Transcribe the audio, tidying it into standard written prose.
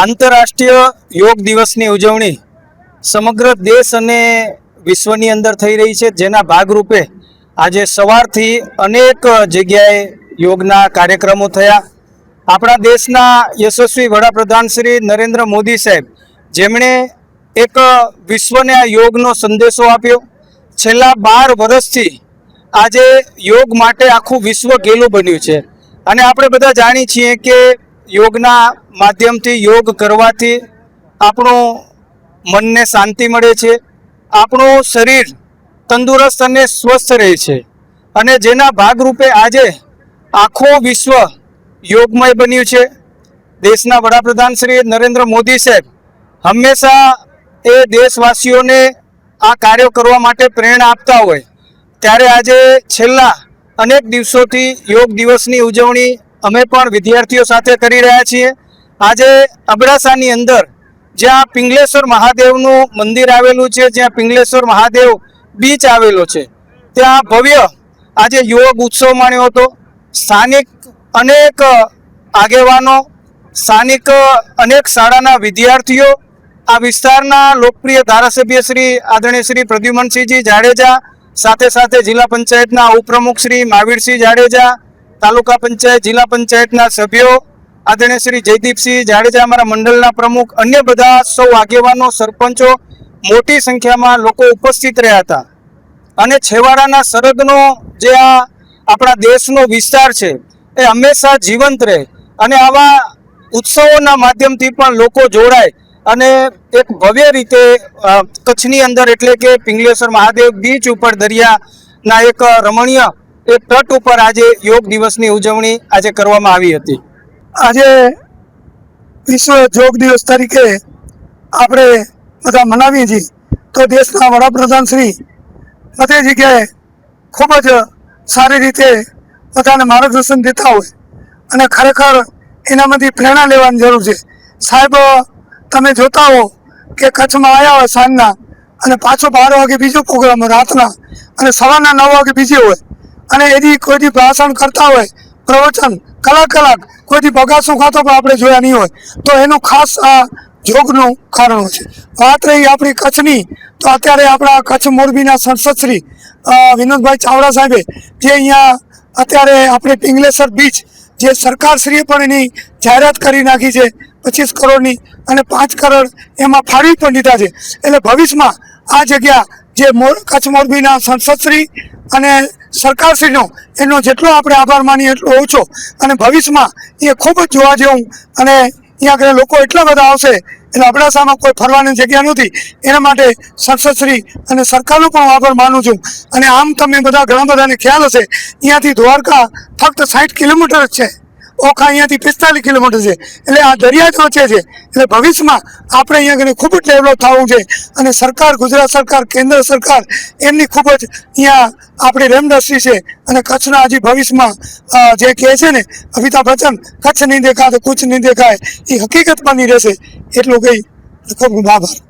આંતરરાષ્ટ્રીય યોગ દિવસની ઉજવણી સમગ્ર દેશ અને વિશ્વની અંદર થઈ રહી છે, જેના ભાગરૂપે આજે સવારથી અનેક જગ્યાએ યોગના કાર્યક્રમો થયા. આપણા દેશના યશસ્વી વડાપ્રધાન શ્રી નરેન્દ્ર મોદી સાહેબ, જેમણે એક વિશ્વને આ યોગનો સંદેશો આપ્યો. છેલ્લા 12 વર્ષથી આજે યોગ માટે આખું વિશ્વ ગેલું બન્યું છે અને આપણે બધા જાણીએ છીએ કે યોગના માધ્યમથી, યોગ કરવાથી આપણું મનને શાંતિ મળે છે, આપણું શરીર તંદુરસ્ત અને સ્વસ્થ રહે છે અને જેના ભાગરૂપે આજે આખું વિશ્વ યોગમય બન્યું છે. દેશના વડાપ્રધાન શ્રી નરેન્દ્ર મોદી સાહેબ હંમેશા એ દેશવાસીઓને આ કાર્યો કરવા માટે પ્રેરણા આપતા હોય, ત્યારે આજે છેલ્લા અનેક દિવસોથી યોગ દિવસની ઉજવણી અમે પણ વિદ્યાર્થીઓ સાથે કરી રહ્યા છીએ. આજે અબડાસાની અંદર જ્યાં પિંગલેશ્વર મહાદેવનું મંદિર આવેલું છે, જ્યાં પિંગલેશ્વર મહાદેવ બીચ આવેલો છે, ત્યાં ભવ્ય આજે યોગ ઉત્સવ માણ્યો હતો. સ્થાનિક અનેક આગેવાનો, સ્થાનિક અનેક શાળાના વિદ્યાર્થીઓ, આ વિસ્તારના લોકપ્રિય ધારાસભ્ય શ્રી આદરણીય શ્રી પ્રદ્યુમનસિંહજી જાડેજા, સાથે સાથે જિલ્લા પંચાયતના ઉપપ્રમુખ શ્રી મહાવીરસિંહ જાડેજા, તાલુકા પંચાયત, જિલ્લા પંચાયતના સભ્યો આદરણીય શ્રી જયદીપસિંહ જાડેજા, અમારા મંડળના પ્રમુખ, અન્ય બધા સૌ આગેવાનો, સરપંચો, મોટી સંખ્યામાં લોકો ઉપસ્થિત રહ્યા હતા. અને છેવાડાના સરહદનો જે આ આપણા દેશનો વિસ્તાર છે એ હંમેશા જીવંત રહે અને આવા ઉત્સવોના માધ્યમથી પણ લોકો જોડાય અને એક ભવ્ય રીતે કચ્છની અંદર એટલે કે પિંગલેશ્વર મહાદેવ બીચ ઉપર દરિયાના એક રમણીય એક તટ ઉપર આજે યોગ દિવસની ઉજવણી આજે કરવામાં આવી હતી. આજે વિશ્વ યોગ દિવસ તરીકે આપણે બધા મનાવીએ છીએ, તો દેશના વડાપ્રધાન શ્રી બધી જગ્યાએ ખૂબ જ સારી રીતે બધાને માર્ગદર્શન દેતા હોય અને ખરેખર એનામાંથી પ્રેરણા લેવાની જરૂર છે. સાહેબ, તમે જોતા હો કે કચ્છમાં આવ્યા હોય સાંજના અને પાછો 12 વાગે બીજો પ્રોગ્રામ રાતના અને સવારના 9 વાગે બીજી હોય અને એની કોઈથી ભાષણ કરતા હોય, પ્રવચન કલાક કોઈથી બગાસું ખાતો પણ આપણે જોયા નહીં હોય. તો એનું ખાસ આ યોગનું કારણ છે. વાત રહી આપણી કચ્છની, તો અત્યારે આપણા કચ્છ મોરબીના સંસદ શ્રી વિનોદભાઈ ચાવડા સાહેબે જે અહીંયા અત્યારે આપણે પિંગલેશ્વર બીચ જે સરકારશ્રીએ પણ એની જાહેરાત કરી નાખી છે 25 કરોડની અને 5 કરોડ એમાં ફાળવી પણ દીધા છે. એટલે ભવિષ્યમાં આ જગ્યા જે કચ્છ મોરબીના સંસદશ્રી અને સરકારશ્રીનો એનો જેટલો આપણે આભાર માનીએ એટલો ઓછો, અને ભવિષ્યમાં એ ખૂબ જ જોવા જેવું અને અહીંયા આગળ લોકો એટલા બધા આવશે એટલે અબડાસામાં કોઈ ફરવાની જગ્યા નથી. એના માટે સંસદશ્રી અને સરકારનો પણ આભાર માનું છું. અને આમ તમે બધા ઘણા બધાને ખ્યાલ હશે, અહીંયાથી દ્વારકા ફક્ત 60 કિલોમીટર જ છે, ઓખા અહીંયાથી 45 કિલોમીટર છે, એટલે આ દરિયા જ વચ્ચે છે. એટલે ભવિષ્યમાં આપણે અહીંયા આગળ ખૂબ જ ડેવલપ થવું છે અને સરકાર, ગુજરાત સરકાર, કેન્દ્ર સરકાર એમની ખૂબ જ અહીંયા આપણી રેમદસ્તી છે અને કચ્છના હજી ભવિષ્યમાં જે કહે છે ને અમિતાભ બચ્ચન, કચ્છ નહીં દેખા તો કુછ નહીં દેખાય, એ હકીકત બની રહેશે. એટલું કહી ખૂબ ખૂબ આભાર.